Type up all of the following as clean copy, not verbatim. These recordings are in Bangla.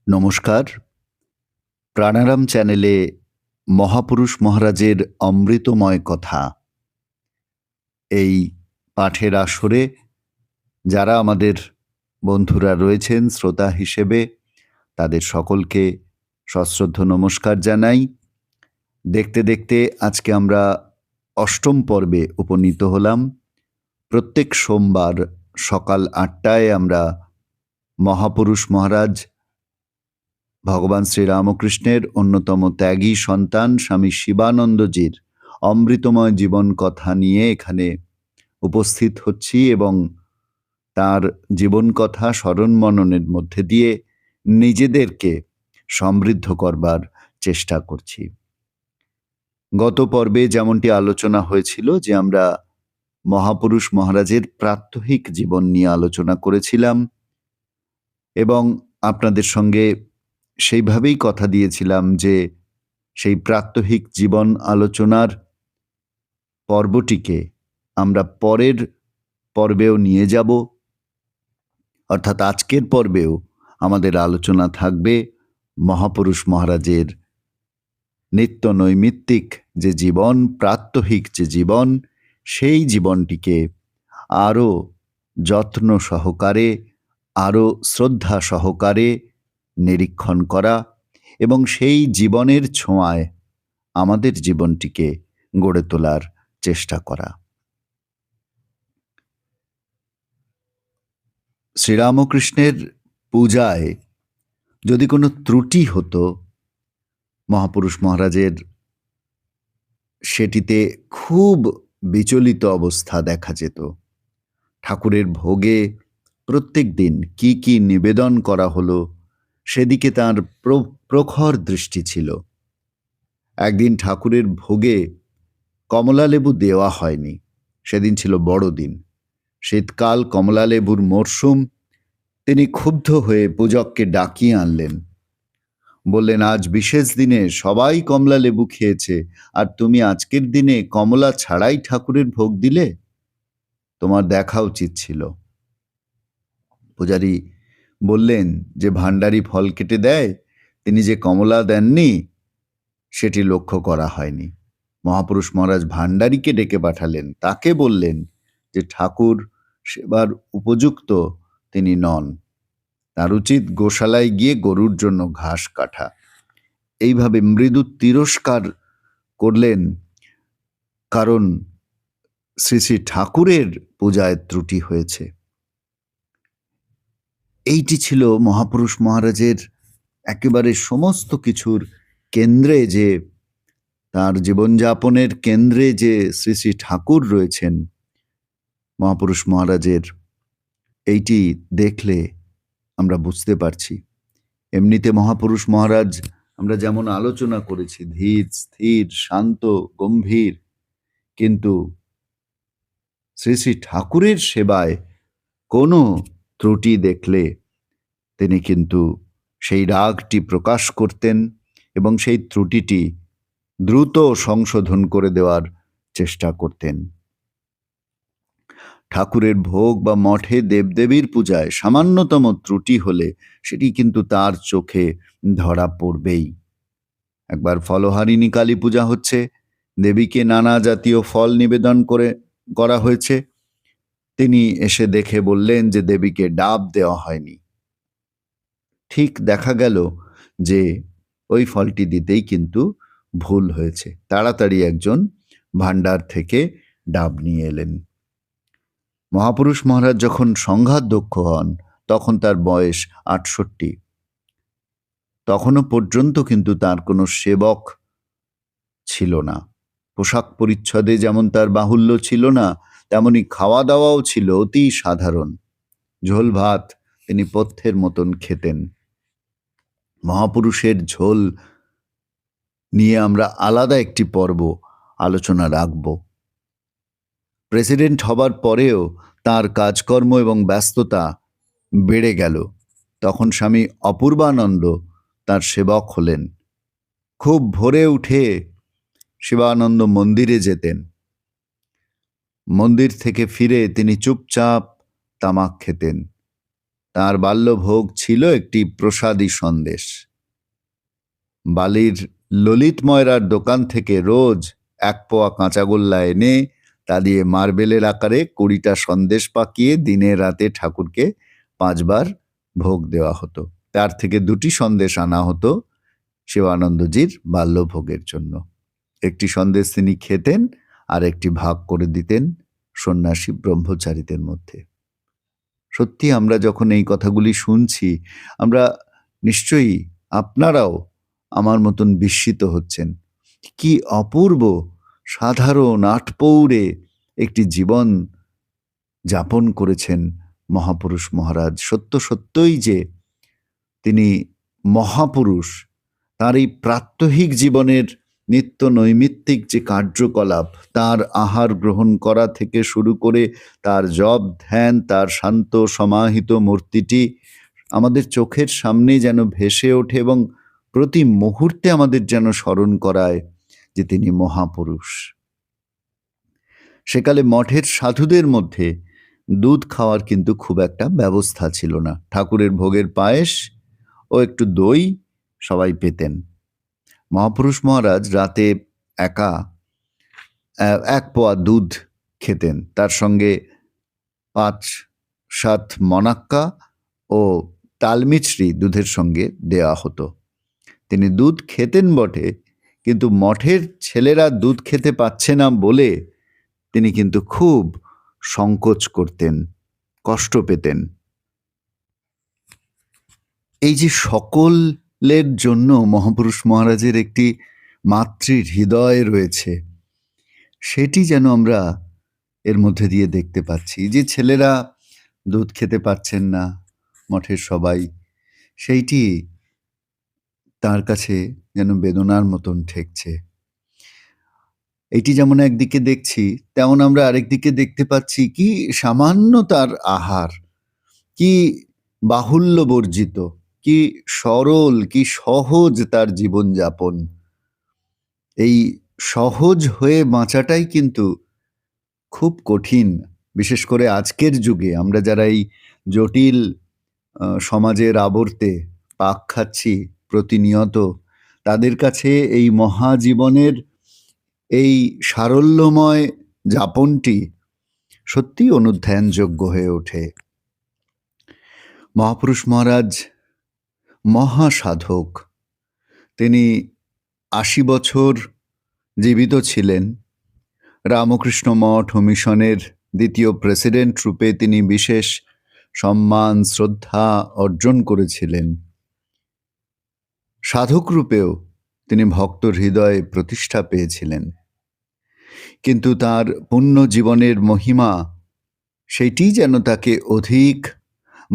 নমস্কার। প্রাণারাম চ্যানেলে মহাপুরুষ মহারাজের অমৃতময় কথা এই পাঠের আসরে যারা আমাদের বন্ধুরা রয়েছেন শ্রোতা হিসেবে তাদের সকলকে সশ্রদ্ধ নমস্কার জানাই। দেখতে দেখতে আজকে আমরা অষ্টম পর্বে উপনীত হলাম। প্রত্যেক সোমবার সকাল ৮টায় আমরা মহাপুরুষ মহারাজ ভগবান শ্রীরামকৃষ্ণের অন্যতম ত্যাগী সন্তান স্বামী শিবানন্দজির অমৃতময় জীবন কথা নিয়ে এখানে উপস্থিত হচ্ছি এবং তার জীবন কথা স্মরণ মননের মধ্যে দিয়ে নিজেদেরকে সমৃদ্ধ করবার চেষ্টা করছি। গত পর্বে যেমনটি আলোচনা হয়েছিল যে আমরা মহাপুরুষ মহারাজের প্রাত্যহিক জীবন নিয়ে আলোচনা করেছিলাম এবং আপনাদের সঙ্গে সেইভাবেই কথা দিয়েছিলাম যে সেই প্রাত্যহিক জীবন আলোচনার পর্বটিকে আমরা পরের পর্বেও নিয়ে যাব, অর্থাৎ আজকের পর্বেও আমাদের আলোচনা থাকবে মহাপুরুষ মহারাজের নিত্য নৈমিত্তিক যে জীবন, প্রাত্যহিক যে জীবন, সেই জীবনটিকে আরও যত্ন সহকারে, আরও শ্রদ্ধা সহকারে নিরীক্ষণ করা এবং সেই জীবনের ছোঁয়ায় আমাদের জীবনটিকে গড়ে তোলার চেষ্টা করা। শ্রীরামকৃষ্ণের পূজায় যদি কোনো ত্রুটি হতো, মহাপুরুষ মহারাজের সেটিতে খুব বিচলিত অবস্থা দেখা যেত। ঠাকুরের ভোগে প্রত্যেক দিন কি কি নিবেদন করা হলো সেদিকে তাঁর প্রখর দৃষ্টি ছিল। একদিন ঠাকুরের ভোগে কমলালেবু দেওয়া হয়নি, সেদিন ছিল বড়দিন, শীতকাল, কমলালেবুর মরশুম। তিনি ক্ষুব্ধ হয়ে পূজককে ডাকিয়ে আনলেন, বললেন, আজ বিশেষ দিনে সবাই কমলা লেবু খেয়েছে আর তুমি আজকের দিনে কমলা ছাড়াই ঠাকুরের ভোগ দিলে, তোমার দেখা উচিত ছিল। পূজারী বললেন যে ভাণ্ডারী ফল কেটে দেয়, তিনি যে কমলা দেননি সেটি লক্ষ্য করা হয়নি। মহাপুরুষ মহারাজ ভাণ্ডারীকে ডেকে পাঠালেন, তাকে বললেন যে ঠাকুর সেবার উপযুক্ত তিনি নন, তার উচিত গোশালায় গিয়ে গরুর জন্য ঘাস কাটা। এইভাবে মৃদু তিরস্কার করলেন, কারণ শ্রী শ্রী ঠাকুরের পূজায় ত্রুটি হয়েছে। এইটি ছিল মহাপুরুষ মহারাজের একেবারে সমস্ত কিছুর কেন্দ্রে, যে তার জীবনযাপনের কেন্দ্রে যে শ্রী শ্রী ঠাকুর রয়েছেন। মহাপুরুষ মহারাজের এইটি দেখলে আমরা বুঝতে পারছি। এমনিতে মহাপুরুষ মহারাজ আমরা যেমন আলোচনা করেছি, ধীর, স্থির, শান্ত, গম্ভীর, কিন্তু শ্রী শ্রী ঠাকুরের সেবায় কোনো ত্রুটি দেখলে তিনি কিন্তু সেই রাগটি প্রকাশ করতেন এবং সেই ত্রুটিটি দ্রুত সংশোধন করে দেওয়ার চেষ্টা করতেন। ঠাকুরের ভোগ বা মঠে দেবদেবীর পূজায় সামান্যতম ত্রুটি হলে সেটি কিন্তু তার চোখে ধরা পড়বেই। একবার ফলহারিণী কালী পূজা হচ্ছে, দেবীকে নানা জাতীয় ফল নিবেদন করা হয়েছে। তিনি এসে দেখে বললেন যে দেবীকে ডাব দেওয়া হয়নি। ঠিক দেখা গেল যে ওই ফলটি দিতেই কিন্তু ভুল হয়েছে। তাড়াতাড়ি একজন ভাণ্ডার থেকে ডাব নিয়ে এলেন। মহাপুরুষ মহারাজ যখন সংঘাতদক্ষ হন তখন তার বয়স ৬৮। তখনও পর্যন্ত কিন্তু তার কোনো সেবক ছিল না। পোশাক পরিচ্ছদে যেমন তার বাহুল্য ছিল না, তেমনি খাওয়া দাওয়াও ছিল অতি সাধারণ। ঝোল ভাত তিনি পথ্যের মতন খেতেন। মহাপুরুষের ঝোল নিয়ে আমরা আলাদা একটি পর্ব আলোচনা রাখব। প্রেসিডেন্ট হবার পরেও তার কাজকর্ম এবং ব্যস্ততা বেড়ে গেল। তখন স্বামী অপূর্বানন্দ তার সেবক হলেন। খুব ভোরে উঠে শিবানন্দ মন্দিরে যেতেন। মন্দির থেকে ফিরে তিনি চুপচাপ তামাক খেতেন। তার বাল্যভোগ ছিল একটি প্রসাদী সন্দেশ। বালির ললিত ময়রার দোকান থেকে রোজ 1 পোয়া কাঁচাগোল্লা এনে তা দিয়ে মার্বেলের আকারে 20টা সন্দেশ পাকিয়ে দিনে রাতে ঠাকুরকে 5 বার ভোগ দেওয়া হতো। তার থেকে 2টি সন্দেশ আনা হতো শিবানন্দজির বাল্যভোগের জন্য। একটি সন্দেশ তিনি খেতেন আর একটি ভাগ করে দিতেন সন্ন্যাসী ব্রহ্মচারীদের মধ্যে। সত্যি আমরা যখন এই কথাগুলি শুনছি, আমরা নিশ্চয়ই, আপনারাও আমার মতন বিস্মিত হচ্ছেন। কি অপূর্ব সাধারণ আটপৌরে একটি জীবন যাপন করেছেন মহাপুরুষ মহারাজ। সত্যই যে তিনি মহাপুরুষ, তার এই প্রাত্যহিক জীবনের নিত্য নৈমিত্তিক যে কার্যকলাপ, তার আহার গ্রহণ করা থেকে শুরু করে তার জপ ধ্যান, তার শান্ত সমাহিত মূর্তিটি আমাদের চোখের সামনে যেন ভেসে ওঠে এবং প্রতি মুহূর্তে আমাদের যেন স্মরণ করায় যে তিনি মহাপুরুষ। সেকালে মঠের সাধুদের মধ্যে দুধ খাওয়ার কিন্তু খুব একটা ব্যবস্থা ছিল না। ঠাকুরের ভোগের পায়েস ও একটু দই সবাই পেতেন। মহাপুরুষ মহারাজ রাতে একা 1 পোয়া দুধ খেতেন, তার সঙ্গে 5-7 মনাক্কা ও তালমিছরি দুধের সঙ্গে দেয়া হতো। তিনি দুধ খেতেন বটে, কিন্তু মঠের ছেলেরা দুধ খেতে পাচ্ছে না বলে তিনি কিন্তু খুব সংকোচ করতেন, কষ্ট পেতেন। এই যে সকলের জন্য মহাপুরুষ মহারাজের একটি মাতৃ হৃদয় রয়েছে, সেটি যেন আমরা এর মধ্যে দিয়ে দেখতে পাচ্ছি। যে ছেলেরা দুধ খেতে পারছেন না মঠের সবাই, সেইটি তার কাছে যেন বেদনার মতন ঠেকছে। এটি যেমন একদিকে দেখছি, তেমন আমরা আরেকদিকে দেখতে পাচ্ছি কি সামান্য তার আহার, কি বাহুল্য বর্জিত, কি সরল, কি সহজ তার জীবনযাপন। এই সহজ হয়ে বাঁচাটাই কিন্তু খুব কঠিন, বিশেষ করে আজকের যুগে আমরা যারা এই জটিল সমাজের আবর্তে পাক খাচ্ছি প্রতিনিয়ত, তাদের কাছে এই মহাজীবনের এই সারল্যময় যাপনটি সত্যি অনুধ্যানযোগ্য হয়ে ওঠে। মহাপুরুষ মহারাজ মহাসাধক। তিনি 80 বছর জীবিত ছিলেন। রামকৃষ্ণ মঠ ও মিশনের 2য় প্রেসিডেন্ট রূপে তিনি বিশেষ সম্মান শ্রদ্ধা অর্জন করেছিলেন। সাধক রূপেও তিনি ভক্তর হৃদয়ে প্রতিষ্ঠা পেয়েছিলেন। কিন্তু তার পুণ্য জীবনের মহিমা, সেটি যেন তাকে অধিক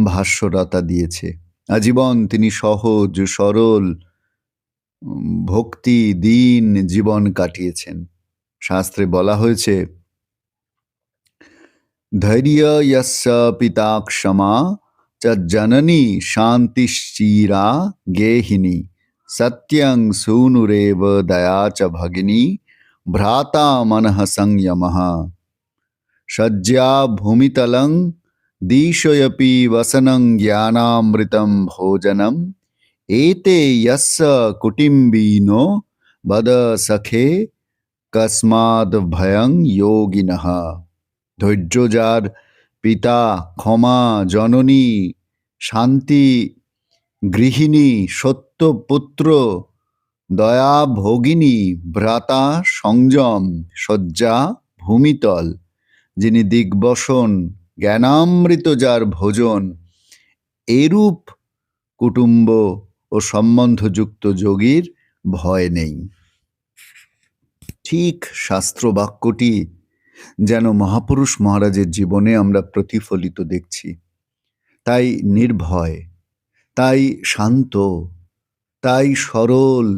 ভাস্বরতা দিয়েছে। আজীবন তিনি সহজ সরল ভক্তি দীন জীবন কাটিয়েছেন। শাস্ত্রে বলা হয়েছে, ধৈর্য যস্য পিতা ক্ষমা চ জননী শান্তিশ্চিরা গেহিনী সত্যং সূনুরেব দয়া চ ভগিনী ভ্রাতা মনঃ সংযমঃ শয্যা ভূমিতলং দিশয়পি বসनं জ্ঞানামৃতম ভোজনম এতে যস্য কুটিম্বিনো বদ সখে কস্মাদ ভয়ং যোগিনঃ। ধৈর্য যার পিতা, ক্ষমা জননী, শান্তি গৃহিণী, সত্য পুত্র, দয়া ভগিনী, ভ্রাতা সংযম, শয্যা ভূমিতল, যিনি দিগ্বসন, জ্ঞানামৃত যার ভোজন, এরূপ কুটুম্ব ও সম্বন্ধযুক্ত যোগীর ভয় নেই। ঠিক শাস্ত্র বাক্যটি যেন মহাপুরুষ মহারাজের জীবনে আমরা প্রতিফলিত দেখছি। তাই নির্ভয়, তাই শান্ত, তাই সরল,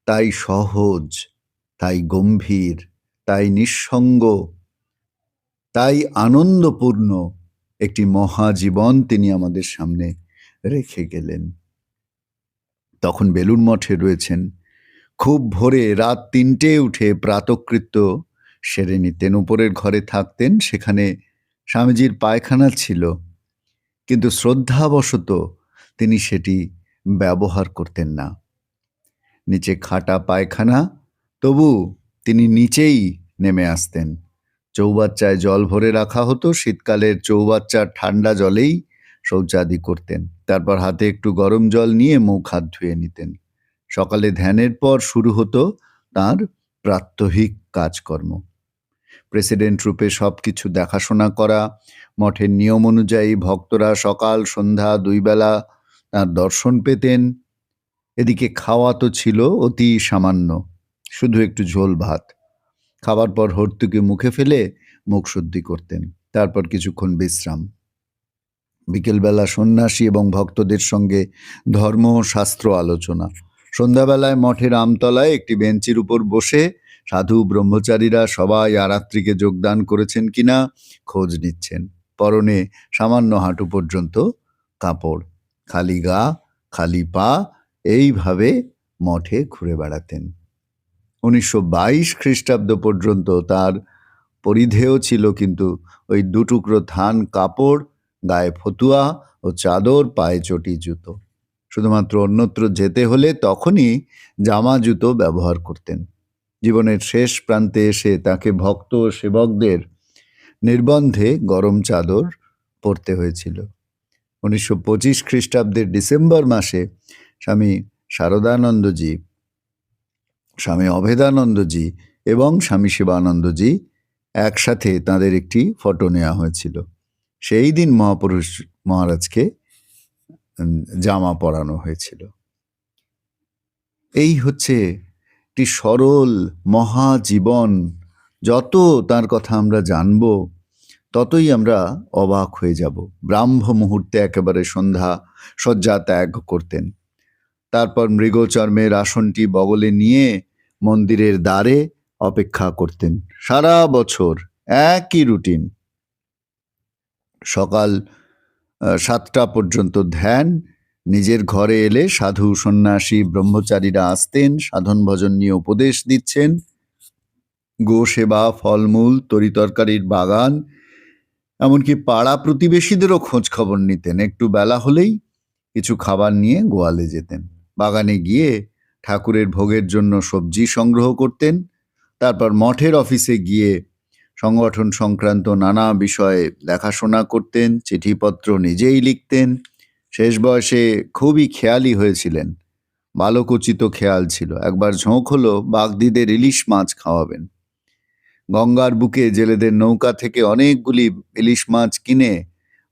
তাই সহজ, তাই গম্ভীর, তাই নিঃসঙ্গ, তাই আনন্দপূর্ণ একটি মহাজীবন তিনি আমাদের সামনে রেখে গেলেন। তখন বেলুড় মঠে রয়েছেন। খুব ভোরে রাত 3টে উঠে প্রাতকৃত্য সেরে নিতেন। উপরের ঘরে থাকতেন, সেখানে স্বামীজির পায়খানা ছিল। কিন্তু শ্রদ্ধাবশত তিনি সেটি ব্যবহার করতেন না। নিচে খাটা পায়খানা, তবু তিনি নিচেই নেমে আসতেন। চৌবাচ্চায় জল ভরে রাখা হতো, শীতকালের চৌবাচ্চার ঠান্ডা জলেই শৌচাদি করতেন। তারপর হাতে একটু গরম জল নিয়ে মুখ হাত ধুয়ে নিতেন। সকালে ধ্যানের পর শুরু হতো তার প্রাত্যহিক কাজকর্ম। প্রেসিডেন্ট রূপে সবকিছু দেখাশোনা করা, মঠের নিয়ম অনুযায়ী ভক্তরা সকাল সন্ধ্যা 2 বেলা তাঁর দর্শন পেতেন। এদিকে খাওয়া তো ছিল অতি সামান্য, শুধু একটু ঝোল ভাত। খাবার পর হর্তুকি মুখে ফেলে মুখ শুদ্ধি করতেন। তারপর কিছুক্ষণ বিশ্রাম। বিকেলবেলা সন্ন্যাসী এবং ভক্তদের সঙ্গে ধর্ম ও শাস্ত্র আলোচনা। সন্ধ্যাবেলায় মঠের আমতলায় একটি বেঞ্চির উপর বসে সাধু ব্রহ্মচারীরা সবাই আরাত্রিকে যোগদান করেছেন কিনা খোঁজ নিচ্ছেন। পরনে সামান্য হাঁটু পর্যন্ত কাপড়, খালি গা, খালি পা, এইভাবে মঠে ঘুরে বেড়াতেন। 1922 খ্রিস্টাব্দ পর্যন্ত তার পরিধেয় ছিল কিন্তু ওই 2 টুকরো থান কাপড়, গায়ে ফতুয়া ও চাদর, পায়ে চটি জুতো। শুধুমাত্র অন্যত্র যেতে হলে তখনই জামা জুতো ব্যবহার করতেন। জীবনের শেষ প্রান্তে এসে তাকে ভক্ত ও সেবকদের নির্বন্ধে গরম চাদর পরতে হয়েছিল। 1925 খ্রিস্টাব্দের ডিসেম্বর মাসে স্বামী শারদানন্দজি, স্বামী অভেদানন্দজি এবং স্বামী শিবানন্দজি একসাথে তাদের একটি ফটো নেওয়া হয়েছিল। সেই দিন মহাপুরুষ মহারাজকে জামা পরানো হয়েছিল। এই হচ্ছে একটি সরল মহাজীবন। যত তার কথা আমরা জানব ততই আমরা অবাক হয়ে যাব। ব্রাহ্ম মুহূর্তে একেবারে সন্ধ্যা শয্যা ত্যাগ করতেন। তারপর মৃগচর্মের আসনটি বগলে নিয়ে মন্দিরের দ্বারে অপেক্ষা করতেন। সারা বছর একই রুটিন। সকাল 7টা পর্যন্ত ধ্যান। নিজের ঘরে এলে সাধু সন্ন্যাসী ব্রহ্মচারীরা আসতেন, সাধন ভজন নিয়ে উপদেশ দিচ্ছেন। গো সেবা, ফলমূল, তরিতরকারির বাগান, এমনকি পাড়া প্রতিবেশীদেরও খোঁজ খবর নিতেন। একটু বেলা হলেই কিছু খাবার নিয়ে গোয়ালে যেতেন। বাগানে গিয়ে ঠাকুরের ভোগের জন্য সবজি সংগ্রহ করতেন। তারপর মঠের অফিসে গিয়ে সংগঠন সংক্রান্ত নানা বিষয়ে দেখাশোনা করতেন, চিঠিপত্র নিজেই লিখতেন। শেষ বয়সে খুবই খেয়ালি হয়েছিলেন, বালকোচিত খেয়াল ছিল। একবার ঝোঁক হলো বাগদিদের ইলিশ মাছ খাওয়াবেন। গঙ্গার বুকে জেলেদের নৌকা থেকে অনেকগুলি ইলিশ মাছ কিনে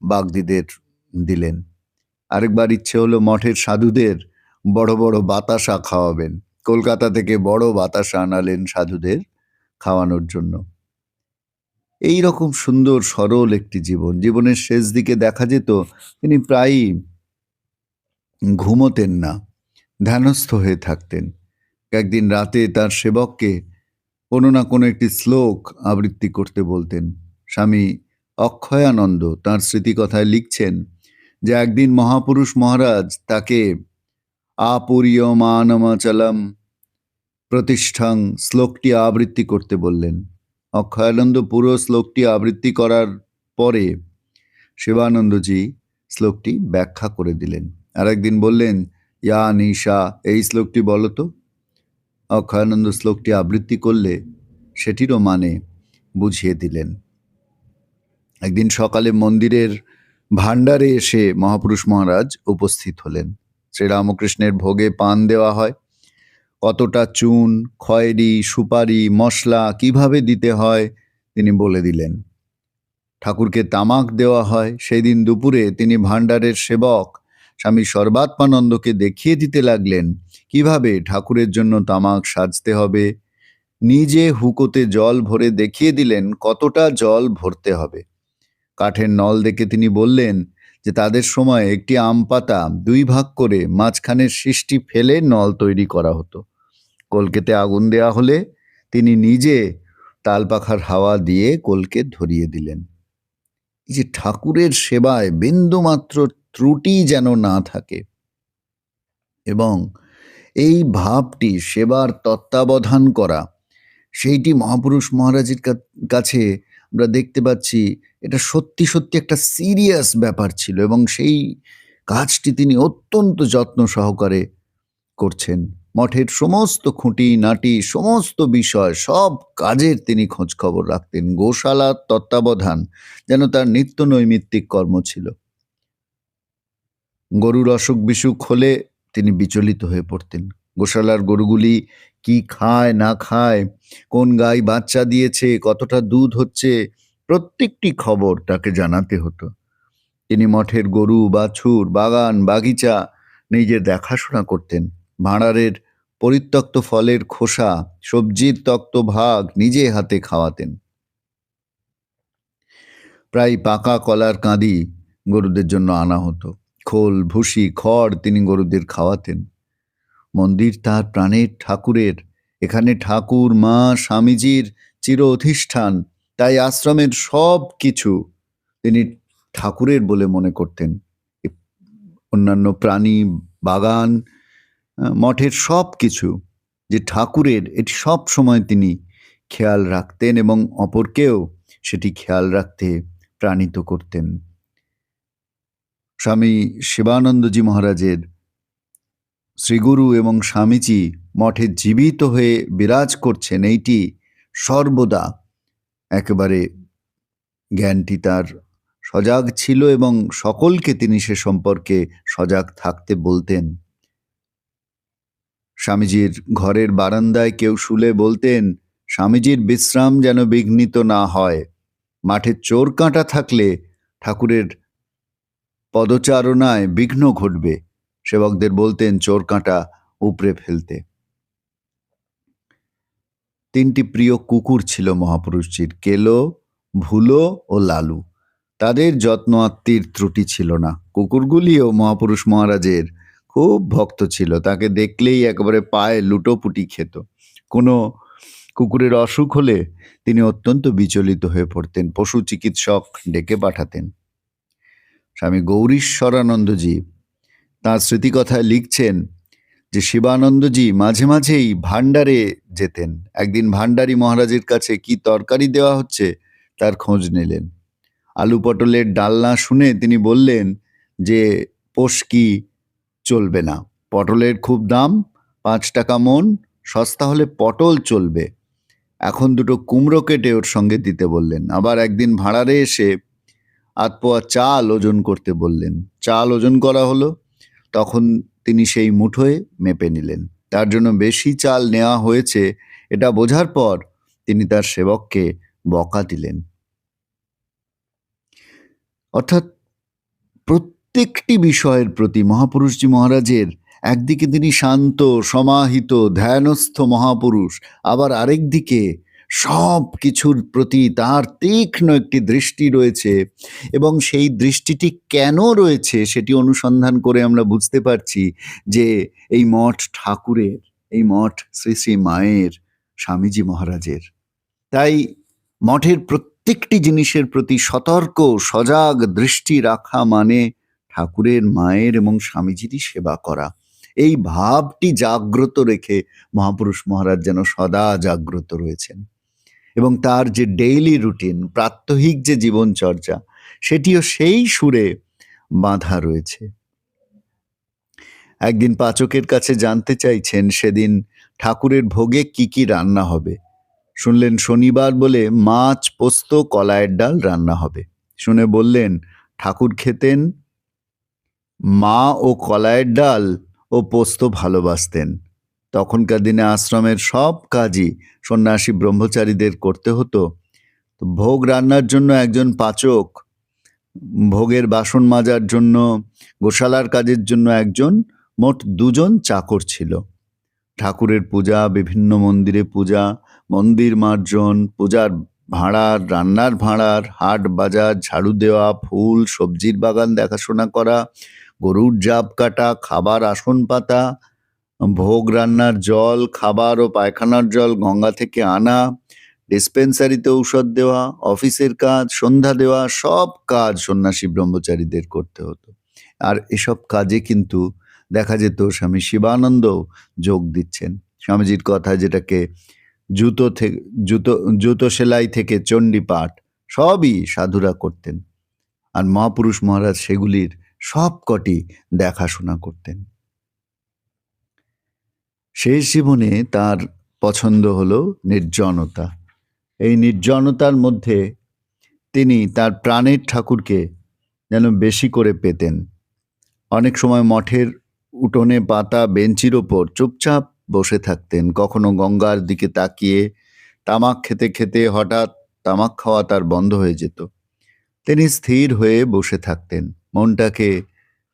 বাগদিদের দিলেন। আরেকবার ইচ্ছে হলো মঠের সাধুদের বড় বড় বাতাসা খাওয়াবেন। কলকাতা থেকে বড় বাতাসা আনালেন সাধুদের খাওয়ানোর জন্য। এই রকম সুন্দর সরল একটি জীবন। জীবনের শেষ দিকে দেখা যেত তিনি প্রায়ই ঘুমোতেন না, ধ্যানস্থ হয়ে থাকতেন। একদিন রাতে তার সেবককে কোনো না কোনো একটি শ্লোক আবৃত্তি করতে বলতেন। স্বামী অক্ষয়ানন্দ তাঁর স্মৃতিকথায় লিখছেন যে একদিন মহাপুরুষ মহারাজ তাকে আপূর্যমানমচলম প্রতিষ্ঠাং শ্লোকটি আবৃত্তি করতে বললেন। অক্ষয়ানন্দ পুরো শ্লোকটি আবৃত্তি করার পরে শিবানন্দজি শ্লোকটি ব্যাখ্যা করে দিলেন। আর একদিন বললেন, ইয়া নিশা, এই শ্লোকটি বলো তো। অক্ষয়ানন্দ শ্লোকটি আবৃত্তি করলে সেটিরও মানে বুঝিয়ে দিলেন। একদিন সকালে মন্দিরের ভাণ্ডারে এসে মহাপুরুষ মহারাজ উপস্থিত হলেন। শ্রীরামকৃষ্ণের ভোগে পান দেওয়া হয়। কতটা চুন, খয়েরি, সুপারি, মশলা কিভাবে দিতে হয় তিনি বলে দিলেন। ঠাকুরকে তামাক দেওয়া হয়। সেই দিন দুপুরে তিনি ভাণ্ডারের সেবক স্বামী সর্বাত্মানন্দকে দেখিয়ে দিতে লাগলেন কিভাবে ঠাকুরের জন্য তামাক সাজতে হবে। নিজে হুকোতে জল ভরে দেখিয়ে দিলেন কতটা জল ভরতে হবে। কাঠের নল দেখে তিনি বললেন যে তাদের সময় একটি আম পাতা 2 ভাগ করে মাঝখানের শিষ্টি ফেলে নল তৈরি করা হতো। কলকেতে আগুন দেয়া হলে তিনি নিজে তালপাখার হাওয়া দিয়ে কলকে ধরিয়ে দিলেন। এই যে ঠাকুরের সেবায় বিন্দুমাত্র ত্রুটি যেন না থাকে, এবং এই ভাবটি সেবার তত্ত্বাবধান করা, সেইটি মহাপুরুষ মহারাজের কাছে আমরা দেখতে পাচ্ছি এটা সত্যি সত্যি একটা সিরিয়াস ব্যাপার ছিল এবং সেই কাজটি তিনি অত্যন্ত যত্ন সহকারে করছেন। মঠের সমস্ত খুঁটি-নাটি, সমস্ত বিষয়, সব কাজের তিনি খোঁজখবর রাখতেন। গোশালার তত্ত্বাবধান যেন তার নিত্য নৈমিত্তিক কর্ম ছিল। গরুর অসুখ-বিসুখ হলে তিনি বিচলিত হয়ে পড়তেন। গোশালার গরুগুলি কি খায় না খায়, কোন গাই বাচ্চা দিয়েছে, কতটা দুধ হচ্ছে, প্রত্যেকটি খবর তাকে জানাতে হতো। তিনি মঠের গরু, বাছুর, বাগান, বাগিচা নিজে দেখাশোনা করতেন। ভাঁড়ারের পরিত্যক্ত ফলের খোসা, সবজির তক্ত ভাগ নিজে হাতে খাওয়াতেন। প্রায় পাকা কলার কাঁদি গরুদের জন্য আনা হতো। খোল, ভুসি, খড় তিনি গরুদের খাওয়াতেন। মন্দির তার প্রাণের ঠাকুরের। এখানে ঠাকুর, মা, স্বামীজির চির অধিষ্ঠান। তাই আশ্রমের সব কিছু তিনি ঠাকুরের বলে মনে করতেন। অন্যান্য প্রাণী, বাগান, মঠের সব কিছু যে ঠাকুরের, এটি সব সময় তিনি খেয়াল রাখতেন এবং অপরকেও সেটি খেয়াল রাখতে প্রাণিত করতেন। স্বামী শিবানন্দজি মহারাজের শ্রীগুরু এবং স্বামীজি মঠে জীবিত হয়ে বিরাজ করছেন, এইটি সর্বদা একেবারে জ্ঞানটি তার সজাগ ছিল এবং সকলকে তিনি সে সম্পর্কে সজাগ থাকতে বলতেন। স্বামীজির ঘরের বারান্দায় কেউ শুলে বলতেন, স্বামীজির বিশ্রাম যেন বিঘ্নিত না হয়। মাঠে চোর কাঁটা থাকলে ঠাকুরের পদচারণায় বিঘ্ন ঘটবে। সেবকদের বলতেন চোর কাঁটা উপড়ে ফেলতে। তিনটি প্রিয় কুকুর ছিল মহাপুরুষজির, কেলো, ভুলো ও লালু। তাদের যত্ন আত্মীর ত্রুটি ছিল না। কুকুরগুলিও মহাপুরুষ মহারাজের খুব ভক্ত ছিল। তাকে দেখলেই একেবারে পায়ে লুটোপুটি খেত। কোনো কুকুরের অসুখ হলে তিনি অত্যন্ত বিচলিত হয়ে পড়তেন। পশু চিকিৎসক ডেকে পাঠাতেন। স্বামী গৌরীশ্বরানন্দজি তাঁর স্মৃতিকথায় লিখছেন যে শিবানন্দজি মাঝে মাঝেই ভাণ্ডারে যেতেন। একদিন ভাণ্ডারী মহারাজের কাছে কি তরকারি দেওয়া হচ্ছে তার খোঁজ নিলেন। আলু পটলের ডালনা শুনে তিনি বললেন যে পোষ্কি চলবে না, পটলের খুব দাম, 5 টাকা মন, সস্তা হলে পটল চলবে। এখন দুটো কুমড়ো কেটে ওর সঙ্গে দিতে বললেন। আবার একদিন ভাঁড়ারে এসে আধপোয়া চাল ওজন করতে বললেন। চাল ওজন করা হলো, তখন তিনি সেই মুঠোয় মেপে নিলেন। তার জন্য বেশি চাল নেওয়া হয়েছে এটা বোঝার পর তিনি তার সেবককে বকা দিলেন। অর্থাৎ প্রত্যেকটি বিষয়ের প্রতি মহাপুরুষজি মহারাজের একদিকে তিনি শান্ত, সমাহিত, ধ্যানস্থ মহাপুরুষ, আবার আরেক দিকে সব কিছুর প্রতি তার তীক্ষ্ণ একটি দৃষ্টি রয়েছে এবং সেই দৃষ্টিটি কেন রয়েছে সেটি অনুসন্ধান করে আমরা বুঝতে পারছি যে এই মঠ ঠাকুরের, এই মঠ শ্রী শ্রী মায়ের, স্বামীজি মহারাজের। তাই মঠের প্রত্যেকটি জিনিসের প্রতি সতর্ক সজাগ দৃষ্টি রাখা মানে ঠাকুরের, মায়ের এবং স্বামীজিরই সেবা করা। এই ভাবটি জাগ্রত রেখে মহাপুরুষ মহারাজ যেন সদা জাগ্রত রয়েছেন এবং তার যে ডেইলি রুটিন, প্রাত্যহিক যে জীবনচর্যা, সেটিও সেই সুরে বাঁধা রয়েছে। একদিন পাচকের কাছে জানতে চাইছেন সেদিন ঠাকুরের ভোগে কি কি রান্না হবে। শুনলেন শনিবার বলে মাছ, পোস্ত, কলাইয়ের ডাল রান্না হবে। শুনে বললেন ঠাকুর খেতেন মা ও কলাইয়ের ডাল ও পোস্ত ভালোবাসতেন। তখনকার দিনে আশ্রমের সব কাজই সন্ন্যাসী ব্রহ্মচারীদের করতে হতো। ভোগ রান্নার জন্য একজন পাচক, ভোগের বাসন মাজার জন্য, গোশালার কাজের জন্য একজন, মোট 2 জন চাকর ছিল। ঠাকুরের পূজা, বিভিন্ন মন্দিরে পূজা, মন্দির মার্জন, পূজার ভাঁড়ার, রান্নার ভাঁড়ার, হাট বাজার, ঝাড়ু দেওয়া, ফুল সবজির বাগান দেখাশোনা করা, গরুর জাপ কাটা, খাবার আসন পাতা, ভোগ রান্নার জল, খাবার ও পায়খানার জল গঙ্গা থেকে আনা, ডিসপেন্সারিতে ঔষধ দেওয়া, অফিসের কাজ, সন্ধ্যা দেওয়া, সব কাজ সন্ন্যাসী ব্রহ্মচারীদের করতে হতো। আর এসব কাজে কিন্তু দেখা যেত স্বামী শিবানন্দ যোগ দিচ্ছেন। স্বামীজির কথা যেটাকে জুতো সেলাই থেকে চণ্ডী পাঠ, সবই সাধুরা করতেন। আর মহাপুরুষ মহারাজ সেগুলির সবকটি দেখাশোনা করতেন। শেষ জীবনে তার পছন্দ হলো নির্জনতা। এই নির্জনতার মধ্যে তিনি তার প্রাণের ঠাকুরকে যেন বেশি করে পেতেন। অনেক সময় মঠের উঠোনে পাতা বেঞ্চির ওপর চুপচাপ বসে থাকতেন, কখনো গঙ্গার দিকে তাকিয়ে। তামাক খেতে খেতে হঠাৎ তামাক খাওয়া তার বন্ধ হয়ে যেত। তিনি স্থির হয়ে বসে থাকতেন, মনটাকে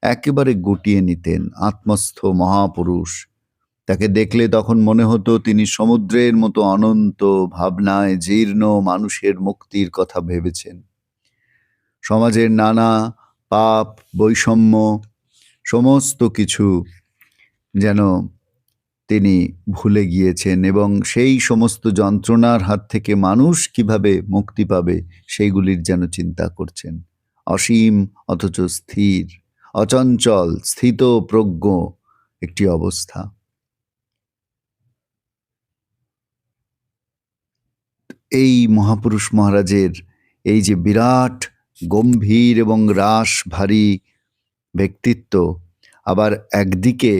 একেবারে গুটিয়ে নিতেন। আত্মস্থ মহাপুরুষ। তাকে দেখলে তখন মনে হতো তিনি সমুদ্রের মতো অনন্ত ভাবনায় জীর্ণ মানুষের মুক্তির কথা ভেবেছেন। সমাজের নানা পাপ, বৈষম্য, সমস্ত কিছু যেন তিনি ভুলে গিয়েছেন এবং সেই সমস্ত যন্ত্রণার হাত থেকে মানুষ কিভাবে মুক্তি পাবে সেইগুলির যেন চিন্তা করছেন। অসীম অথচ স্থির, অচঞ্চল, স্থিত প্রজ্ঞ একটি অবস্থা। এই মহাপুরুষ মহারাজের এই যে বিরাট গম্ভীর এবং রাস ভারী ব্যক্তিত্ব, আবার একদিকে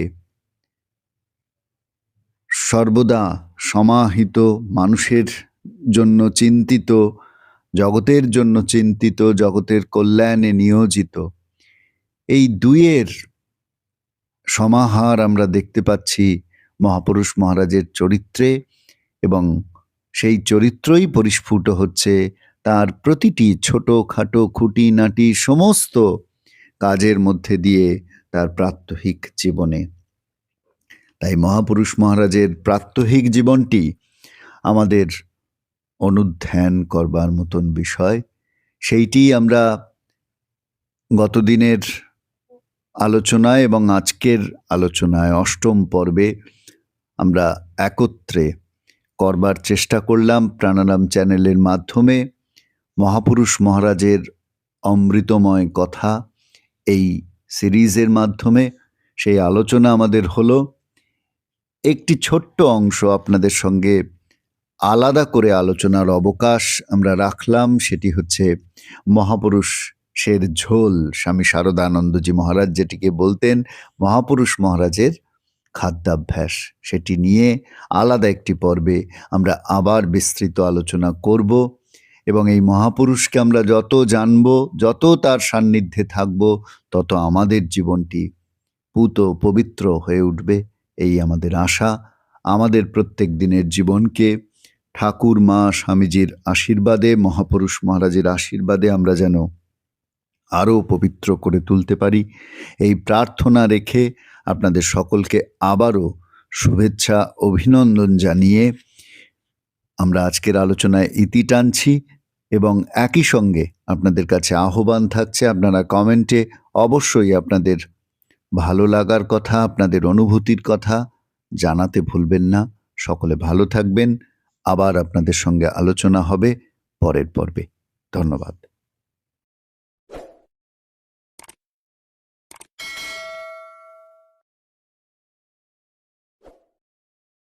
সর্বদা সমাহিত, মানুষের জন্য চিন্তিত, জগতের জন্য চিন্তিত, জগতের কল্যাণে নিয়োজিত, এই দুইয়ের সমাহার আমরা দেখতে পাচ্ছি মহাপুরুষ মহারাজের চরিত্রে, এবং সেই চরিত্রই পরিস্ফুট হচ্ছে তার প্রতিটি ছোটখাটো খুঁটিনাটি সমস্ত কাজের মধ্যে দিয়ে তার প্রাত্যহিক জীবনে। তাই মহাপুরুষ মহারাজের প্রাত্যহিক জীবনটি আমাদের অনুধ্যান করবার মতন বিষয়। সেইটি আমরা গতদিনের আলোচনায় এবং আজকের আলোচনায় অষ্টম পর্বে আমরা একত্রে করবার চেষ্টা করলাম প্রাণারাম চ্যানেলের মাধ্যমে। মহাপুরুষ মহারাজের অমৃতময় কথা এই সিরিজের মাধ্যমে সেই আলোচনা আমাদের হলো। একটি ছোট্ট অংশ আপনাদের সঙ্গে আলাদা করে আলোচনার অবকাশ আমরা রাখলাম, সেটি হচ্ছে মহাপুরুষের ঝোল। স্বামী শারদানন্দজি মহারাজ যেটিকে বলতেন মহাপুরুষ মহারাজের খাদ্যাভ্যাস, সেটি নিয়ে আলাদা একটি পর্বে আমরা আবার বিস্তৃত আলোচনা করব। এবং এই মহাপুরুষকে আমরা যত জানব, যত তার সান্নিধ্যে থাকব, তত আমাদের জীবনটি পূত পবিত্র হয়ে উঠবে, এই আমাদের আশা। আমাদের প্রত্যেক দিনের জীবনকে ঠাকুর মা স্বামীজির আশীর্বাদে, মহাপুরুষ মহারাজের আশীর্বাদে আমরা যেন আরও পবিত্র করে তুলতে পারি, এই প্রার্থনা রেখে আপনাদের সকলকে আবারও শুভেচ্ছা অভিনন্দন জানিয়ে আমরা আজকের আলোচনায় ইতি টানছি। এবং একই সঙ্গে আপনাদের কাছে আহ্বান থাকছে, আপনারা কমেন্টে অবশ্যই আপনাদের ভালো লাগার কথা, আপনাদের অনুভূতির কথা জানাতে ভুলবেন না। সকলে ভালো থাকবেন। আবার আপনাদের সঙ্গে আলোচনা হবে পরের পর্বে। ধন্যবাদ।